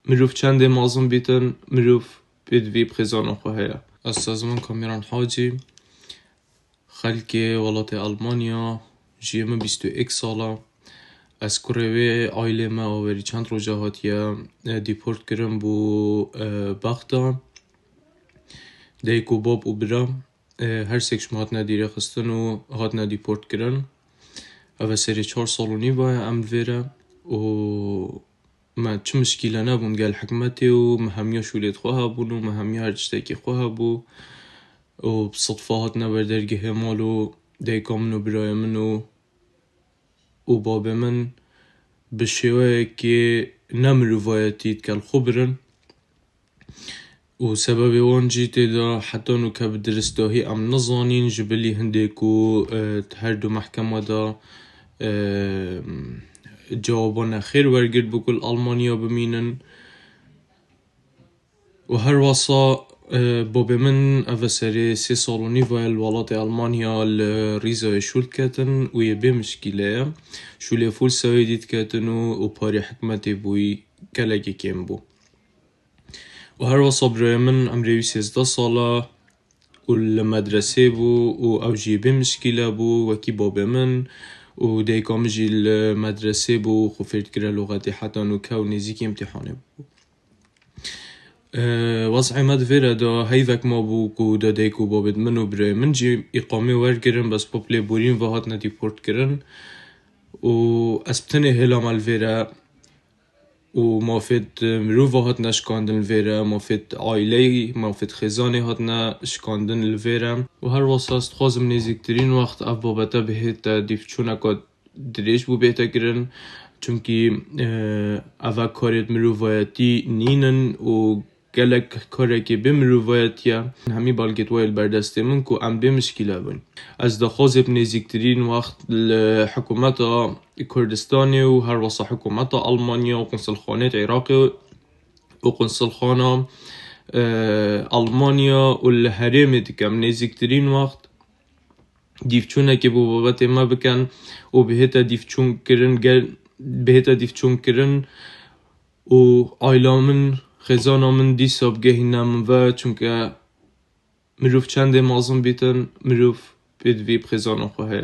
مروف چند مازن بیتن مروف بدوی بخزان خو هیا استازمان کامیران حاجی خلک ولات آلمانیا جیم 21 ساله از کروی عائله ما آوری چند روزه هاتیا دیپورت کردن بو بغداد دیکو باب و برا هر سکش هات ندیره خستن و هات ندیپورت کردن او سری 4 سال و نیو ام ویره و ما چه مشکلی نبود قال حکمتی و مهمیه شولیت خواه بود و مهمیه هر چیزی خواه بود و بصدفه هات نبر درگه مالو دیکا منو برای منو و باب من بشیوه که نمرو وایتید کل خبرن و سبب وانجی تدا حتی نو که بدرستاهی ام نظانین جبلی هندیکو هر دو محکمه دا جوابان خیر ورگرد بکل آلمانیا بمینن و هر واسا باب من افسری 3 سال و نیو الولات آلمانیا الريزا شولت كاتن و يبي مشكلة شولي فول سويديت كاتن و باري حكمتي بوي كلاكي كيم بو و هر واسا برای من عمري 13 ساله و المدرسه بو و او جيبي مشكلة بو وكي باب من و ديكا مجي المدرسه بو خفرت كرا لغتي حتى نوكا و نزيكي امتحاني بو وضعي مدفره دا هيفك ما بو دا ديكو بابد منو برای من جي اقامي ورگرن بس بابلي بورين و هات نديپورت کرن و اسبتني هلا مالفيره و مافد مروف هات نشکاندن الفيره مافد عائلي مافد خزاني هات نشکاندن الفيره و هر واساست خوازم نزيكترين وقت اف بابتا بهت ديفچونكا دريش بو بيتا کرن چونكي اوه كاريت مروفايتي نينن و گلک کاری که به مروایتیا همی بالگت وایل بردسته من کو ام به مشکل بون از دخوازب نزیکترین وقت حکومت کردستانی و هر واسه حکومت آلمانیا و قنصلخانه عراقی و قنصلخانه آلمانیا و الهرم دیگم نزیکترین وقت دیفچونه که بو بابت ما بکن و بهتا دیفچون کرن و آیلامن خزانا من دی سابگه نام و چونکه مروف چند مازن بیتن مروف بدوی بخزانا خواهی